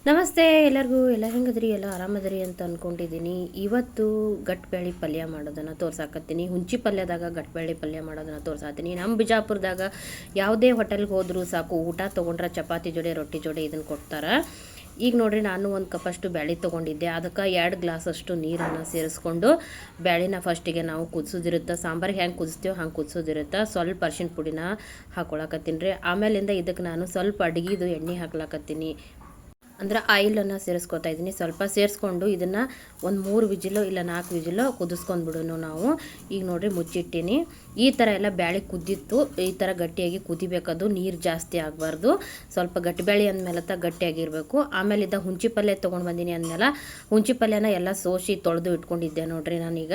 ನಮಸ್ತೆ ಎಲ್ಲರಿಗೂ. ಎಲ್ಲ ಹೆಂಗದ್ರಿ? ಎಲ್ಲ ಆರಾಮದ್ರಿ ಅಂತ ಅಂದ್ಕೊಂಡಿದ್ದೀನಿ. ಇವತ್ತು ಗಟ್ಬೇಳೆ ಪಲ್ಯ ಮಾಡೋದನ್ನು ತೋರ್ಸಾಕತ್ತೀನಿ. ಹುಂಚಿ ಪಲ್ಯದಾಗ ಗಟ್ಬೇಳೆ ಪಲ್ಯ ಮಾಡೋದನ್ನು ತೋರ್ಸಾತೀನಿ. ನಮ್ಮ ಬಿಜಾಪುರದಾಗ ಯಾವುದೇ ಹೋಟೆಲ್ಗೆ ಹೋದರೂ ಸಾಕು, ಊಟ ತೊಗೊಂಡ್ರೆ ಚಪಾತಿ ಜೋಡಿ ರೊಟ್ಟಿ ಜೋಡಿ ಇದನ್ನು ಕೊಡ್ತಾರೆ. ಈಗ ನೋಡ್ರಿ, ನಾನು ಒಂದು ಕಪ್ಪಷ್ಟು ಬ್ಯಾಳೆ ತೊಗೊಂಡಿದ್ದೆ. ಅದಕ್ಕೆ 2 ಗ್ಲಾಸಷ್ಟು ನೀರನ್ನು ಸೇರಿಸ್ಕೊಂಡು ಬ್ಯಾಳಿನ ಫಸ್ಟಿಗೆ ನಾವು ಕುದಿಸೋದಿರುತ್ತೆ. ಸಾಂಬಾರಿಗೆ ಹೆಂಗೆ ಕುದಿಸ್ತೀವೋ ಹಂಗೆ ಕುದಿಸೋದಿರುತ್ತೆ. ಸ್ವಲ್ಪ ಅರ್ಶಿಣ ಪುಡಿನ ಹಾಕ್ಕೊಳಕತ್ತೀನಿ ರೀ. ಆಮೇಲಿಂದ ಇದಕ್ಕೆ ನಾನು ಸ್ವಲ್ಪ ಅಡುಗೆದು ಎಣ್ಣೆ ಹಾಕ್ಲಾಕತ್ತೀನಿ, ಅಂದರೆ ಆಯಿಲನ್ನು ಸೇರಿಸ್ಕೊತಾ ಇದ್ದೀನಿ. ಸ್ವಲ್ಪ ಸೇರಿಸ್ಕೊಂಡು ಇದನ್ನು ಒಂದು 3 ವಿಜಿಲೋ ಇಲ್ಲ 4 ವಿಜಿಲೋ ಕುದಿಸ್ಕೊಂಡ್ಬಿಡೋನು ನಾವು. ಈಗ ನೋಡಿರಿ, ಮುಚ್ಚಿಟ್ಟಿನಿ. ಈ ಥರ ಎಲ್ಲ ಬ್ಯಾಳೆ ಕುದ್ದಿತ್ತು. ಈ ಥರ ಗಟ್ಟಿಯಾಗಿ ಕುದಿಬೇಕದು, ನೀರು ಜಾಸ್ತಿ ಆಗಬಾರ್ದು. ಸ್ವಲ್ಪ ಗಟ್ಟಿಬ್ಯಾಳೆ ಅಂದಮೇಲೆ ಗಟ್ಟಿಯಾಗಿರಬೇಕು. ಆಮೇಲೆ ಹುಂಚಿ ಪಲ್ಯ ತೊಗೊಂಡು ಬಂದೀನಿ ಅಂದಮೇಲೆ ಹುಂಚಿ ಪಲ್ಯನ ಎಲ್ಲ ಸೋಸಿ ತೊಳೆದು ಇಟ್ಕೊಂಡಿದ್ದೆ ನೋಡಿರಿ. ನಾನೀಗ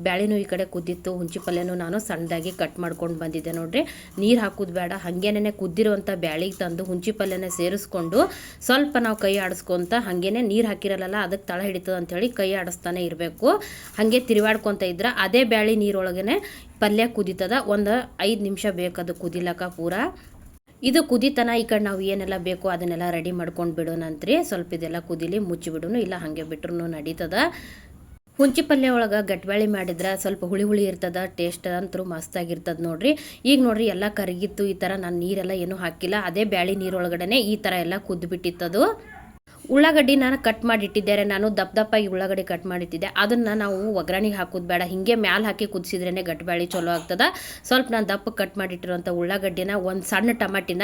ಬ್ಯಾಳೆನೂ ಈ ಕಡೆ ಕುದ್ದಿತ್ತು, ಹುಂಚಿ ಪಲ್ಯನೂ ನಾನು ಸಣ್ಣದಾಗಿ ಕಟ್ ಮಾಡ್ಕೊಂಡು ಬಂದಿದ್ದೆ ನೋಡಿರಿ. ನೀರು ಹಾಕೋದು ಬೇಡ, ಹಾಗೇನೆ ಕುದ್ದಿರುವಂಥ ಬ್ಯಾಳಿಗೆ ತಂದು ಹುಂಚಿ ಪಲ್ಯನ ಸೇರಿಸ್ಕೊಂಡು ಸ್ವಲ್ಪ ನಾವು ಕೈ ಆಡಿಸ್ಕೊತ ಹಾಗೇನೆ ನೀರು ಹಾಕಿರಲ್ಲ ಅದಕ್ಕೆ ತಳ ಹಿಡಿತದೆ ಅಂಥೇಳಿ ಕೈ ಆಡಿಸ್ತಾನೆ ಇರಬೇಕು. ಹಾಗೆ ತಿರುವಾಡ್ಕೊತ ಇದ್ರೆ ಅದೇ ಬ್ಯಾಳೆ ನೀರೊಳಗೇ ಪಲ್ಯ ಕುದೀತದ. ಒಂದು 5 ನಿಮಿಷ ಬೇಕದು ಕುದಿಲಕ್ಕ ಪೂರ. ಇದು ಕುದಿತನ ಈ ಕಡೆ ನಾವು ಏನೆಲ್ಲ ಬೇಕು ಅದನ್ನೆಲ್ಲ ರೆಡಿ ಮಾಡ್ಕೊಂಡು ಬಿಡೋಣಂತ್ರಿ. ಸ್ವಲ್ಪ ಇದೆಲ್ಲ ಕುದಿಲಿ, ಮುಚ್ಚಿಬಿಡೋನು, ಇಲ್ಲ ಹಾಗೆ ಬಿಟ್ರೂ ನಡೀತದ. ಹುಂಚಿ ಪಲ್ಯ ಒಳಗೆ ಗಟ್ಬ್ಯಾಳಿ ಮಾಡಿದ್ರೆ ಸ್ವಲ್ಪ ಹುಳಿ ಹುಳಿ ಇರ್ತದ, ಟೇಸ್ಟ್ ಅಂತೂ ಮಸ್ತಾಗಿರ್ತದೆ ನೋಡ್ರಿ. ಈಗ ನೋಡ್ರಿ, ಎಲ್ಲ ಕರಗಿತ್ತು. ಈ ಥರ ನಾನು ನೀರೆಲ್ಲ ಏನೂ ಹಾಕಿಲ್ಲ, ಅದೇ ಬ್ಯಾಳಿ ನೀರೊಳಗಡೆ ಈ ಥರ ಎಲ್ಲ ಕುದ್ದುಬಿಟ್ಟಿತ್ತದು. ಉಳ್ಳಾಗಡ್ಡಿ ನಾನು ಕಟ್ ಮಾಡಿಟ್ಟಿದ್ದಾರೆ. ನಾನು ದಪ್ಪಾಗಿ ಉಳ್ಳಾಗಡ್ಡಿ ಕಟ್ ಮಾಡಿಟ್ಟಿದ್ದೆ. ಅದನ್ನು ನಾವು ಒಗ್ಗರಣೆಗೆ ಹಾಕೋದು ಬೇಡ, ಹಿಂಗೆ ಮ್ಯಾಲೆ ಹಾಕಿ ಕುದಿಸಿದ್ರೇ ಗಟ್ಬ್ಯಾಳಿ ಚಲೋ ಆಗ್ತದೆ. ಸ್ವಲ್ಪ ನಾನು ದಪ್ಪ ಕಟ್ ಮಾಡಿಟ್ಟಿರೋಂಥ ಉಳ್ಳಾಗಡ್ಡಿನ, ಒಂದು ಸಣ್ಣ ಟಮಾಟಿನ,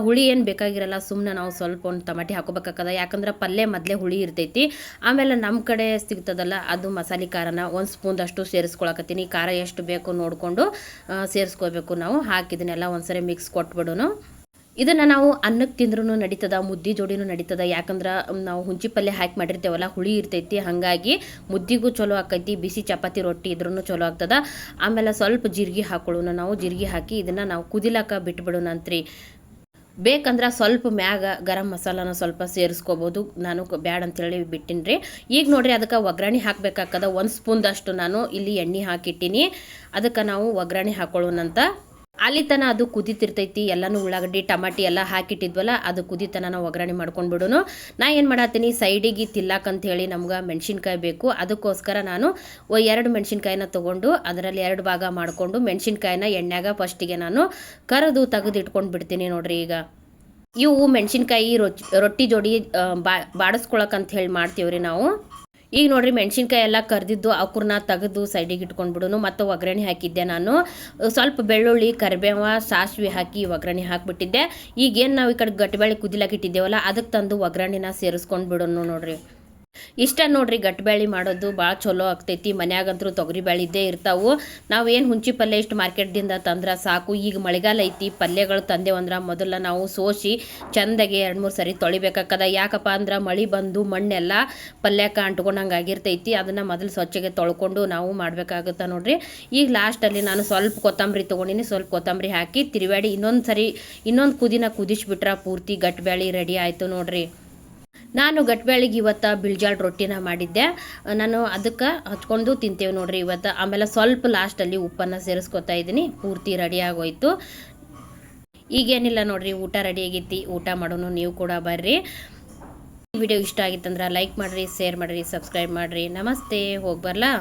ಹುಳಿ ಏನು ಬೇಕಾಗಿರಲ್ಲ, ಸುಮ್ಮನೆ ನಾವು ಸ್ವಲ್ಪ ಒಂದು ಟಮಾಟಿ ಹಾಕೋಬೇಕಾಗ್ತದೆ. ಯಾಕಂದ್ರೆ ಪಲ್ಯ ಮೊದಲೇ ಹುಳಿ ಇರ್ತೈತಿ. ಆಮೇಲೆ ನಮ್ಮ ಕಡೆ ಸಿಗ್ತದಲ್ಲ ಅದು ಮಸಾಲೆ ಖಾರನ 1 ಸ್ಪೂನಷ್ಟು ಸೇರಿಸ್ಕೊಳಕತ್ತೀನಿ. ಖಾರ ಎಷ್ಟು ಬೇಕು ನೋಡಿಕೊಂಡು ಸೇರಿಸ್ಕೋಬೇಕು ನಾವು. ಹಾಕಿದನ್ನೆಲ್ಲ ಒಂದ್ಸರಿ ಮಿಕ್ಸ್ ಕೊಟ್ಬಿಡೋನು. ಇದನ್ನು ನಾವು ಅನ್ನಕ್ಕೆ ತಿಂದ್ರೂ ನಡೀತದ, ಮುದ್ದೆ ಜೋಡಿನೂ ನಡೀತದ. ಯಾಕಂದ್ರೆ ನಾವು ಹುಂಚಿ ಪಲ್ಯ ಹಾಕಿ ಮಾಡಿರ್ತೇವಲ್ಲ, ಹುಳಿ ಇರ್ತೈತಿ. ಹಾಗಾಗಿ ಮುದ್ದಿಗೂ ಚಲೋ ಆಕೈತಿ, ಬಿಸಿ ಚಪಾತಿ ರೊಟ್ಟಿ ಇದ್ರೂ ಚಲೋ ಆಗ್ತದ. ಆಮೇಲೆ ಸ್ವಲ್ಪ ಜೀರಿಗೆ ಹಾಕೊಳ್ಳೋಣ ನಾವು. ಜೀರಿಗೆ ಹಾಕಿ ಇದನ್ನು ನಾವು ಕುದಿಲಾಕ ಬಿಟ್ಬಿಡೋಣಂತ್ರಿ. ಬೇಕಂದ್ರೆ ಸ್ವಲ್ಪ ಮ್ಯಾಗ ಗರಂ ಮಸಾಲಾನ ಸ್ವಲ್ಪ ಸೇರಿಸ್ಕೋಬೋದು. ನಾನು ಬ್ಯಾಡ್ ಅಂತೇಳಿ ಬಿಟ್ಟಿನಿ. ಈಗ ನೋಡ್ರಿ, ಅದಕ್ಕೆ ಒಗ್ಗರಣೆ ಹಾಕಬೇಕಾಗ್ತದ. 1 ಸ್ಪೂನ್ದಷ್ಟು ನಾನು ಇಲ್ಲಿ ಎಣ್ಣೆ ಹಾಕಿಟ್ಟಿನಿ. ಅದಕ್ಕೆ ನಾವು ಒಗ್ಗರಣೆ ಹಾಕೊಳ್ಳೋಣಂತ. ಅಲ್ಲಿ ತನ ಅದು ಕುದಿತಿರ್ತೈತಿ. ಎಲ್ಲನೂ ಉಳ್ಳಾಗಡ್ಡಿ ಟಮಾಟಿ ಎಲ್ಲ ಹಾಕಿಟ್ಟಿದ್ವಲ್ಲ, ಅದು ಕುದಿತನ ನಾವು ಒಗ್ಗರಣೆ ಮಾಡ್ಕೊಂಡು ಬಿಡೋನು. ನಾ ಏನು ಮಾಡತ್ತೀನಿ, ಸೈಡಿಗೆ ತಿಲ್ಲಾಕಂತ ಹೇಳಿ ನಮ್ಗೆ ಮೆಣಸಿನ್ಕಾಯಿ ಬೇಕು. ಅದಕ್ಕೋಸ್ಕರ ನಾನು 2 ಮೆಣಸಿನ್ಕಾಯಿನ ತೊಗೊಂಡು ಅದರಲ್ಲಿ 2 ಭಾಗ ಮಾಡಿಕೊಂಡು ಮೆಣಸಿನ್ಕಾಯಿನ ಎಣ್ಣೆಗ ಫಸ್ಟಿಗೆ ನಾನು ಕರೆದು ತೆಗೆದು ಇಟ್ಕೊಂಡು ಬಿಡ್ತೀನಿ ನೋಡ್ರಿ. ಈಗ ಇವು ಮೆಣಸಿನ್ಕಾಯಿ ರೊಟ್ಟಿ ಜೋಡಿ ಬಾಡಿಸ್ಕೊಳಕಂತ ಹೇಳಿ ಮಾಡ್ತೀವ್ರಿ ನಾವು. ಈಗ ನೋಡ್ರಿ, ಮೆಣಸಿನ್ಕಾಯಿ ಎಲ್ಲ ಕರೆದಿದ್ದು ಅವ್ರನ್ನ ತೆಗೆದು ಸೈಡಿಗೆ ಇಟ್ಕೊಂಡ್ಬಿಡೋನು. ಮತ್ತು ಒಗ್ಗರಣೆ ಹಾಕಿದ್ದೆ ನಾನು. ಸ್ವಲ್ಪ ಬೆಳ್ಳುಳ್ಳಿ, ಕರಿಬೇವ, ಸಾಸಿವೆ ಹಾಕಿ ಒಗ್ಗರಣೆ ಹಾಕಿಬಿಟ್ಟಿದ್ದೆ. ಈಗೇನು ನಾವು ಈ ಕಡೆ ಗಟ್ಟಿಬ್ಯಾಳೆ ಕುದಿಲಾಕಿಟ್ಟಿದ್ದೇವಲ್ಲ, ಅದಕ್ಕೆ ತಂದು ಒಗ್ಗರಣೆನ ಸೇರಿಸ್ಕೊಂಡು ಬಿಡೋನು ನೋಡ್ರಿ. ಇಷ್ಟ ನೋಡ್ರಿ, ಗಟ್ಟಿಬ್ಯಾಳಿ ಮಾಡೋದು ಭಾಳ ಚಲೋ ಆಗ್ತೈತಿ. ಮನ್ಯಾಗಂತೂ ತೊಗರಿಬ್ಯಾಳಿ ಇದ್ದೇ ಇರ್ತಾವೆ. ನಾವೇನು ಹುಂಚಿ ಪಲ್ಯ ಇಷ್ಟು ಮಾರ್ಕೆಟ್ದಿಂದ ತಂದ್ರೆ ಸಾಕು. ಈಗ ಮಳೆಗಾಲ ಐತಿ, ಪಲ್ಯಗಳು ತಂದೇವಂದ್ರೆ ಮೊದಲ ನಾವು ಸೋಸಿ ಚೆಂದಾಗಿ 2-3 ಸರಿ ತೊಳಿಬೇಕಾಗ್ತದ. ಯಾಕಪ್ಪ ಅಂದ್ರೆ ಮಳೆ ಬಂದು ಮಣ್ಣೆಲ್ಲ ಪಲ್ಯಕ್ಕೆ ಅಂಟ್ಕೊಂಡಂಗೆ ಆಗಿರ್ತೈತಿ. ಅದನ್ನು ಮೊದಲು ಸ್ವಚ್ಛಗೆ ತೊಳ್ಕೊಂಡು ನಾವು ಮಾಡಬೇಕಾಗುತ್ತೆ ನೋಡ್ರಿ. ಈಗ ಲಾಸ್ಟಲ್ಲಿ ನಾನು ಸ್ವಲ್ಪ ಕೊತ್ತಂಬರಿ ತೊಗೊಂಡಿನಿ. ಸ್ವಲ್ಪ ಕೊತ್ತಂಬರಿ ಹಾಕಿ ತಿರುವಾಡಿ ಇನ್ನೊಂದು ಕುದಿನ ಕುದಿಸ್ಬಿಟ್ರೆ ಪೂರ್ತಿ ಗಟ್ಟಿಬ್ಯಾಳಿ ರೆಡಿ ಆಯಿತು ನೋಡ್ರಿ. ನಾನು ಗಟ್ಬ್ಯಾಳಿಗೆ ಇವತ್ತು ಬಿಳ್ಜಾಳ ರೊಟ್ಟಿನ ಮಾಡಿದ್ದೆ. ನಾನು ಅದಕ್ಕೆ ಹಚ್ಕೊಂಡು ತಿಂತೇವೆ ನೋಡ್ರಿ ಇವತ್ತು. ಆಮೇಲೆ ಸ್ವಲ್ಪ ಲಾಸ್ಟಲ್ಲಿ ಉಪ್ಪನ್ನು ಸೇರಿಸ್ಕೊತಾ ಇದ್ದೀನಿ. ಪೂರ್ತಿ ರೆಡಿ ಆಗೋಯ್ತು. ಈಗೇನಿಲ್ಲ ನೋಡ್ರಿ, ಊಟ ರೆಡಿ ಆಗೈತಿ. ಊಟ ಮಾಡೋನು, ನೀವು ಕೂಡ ಬರ್ರಿ. ಈ ವಿಡಿಯೋ ಇಷ್ಟ ಆಗಿತ್ತಂದ್ರೆ ಲೈಕ್ ಮಾಡಿರಿ, ಶೇರ್ ಮಾಡಿರಿ, ಸಬ್ಸ್ಕ್ರೈಬ್ ಮಾಡಿರಿ. ನಮಸ್ತೆ, ಹೋಗಿ ಬರಲಾ.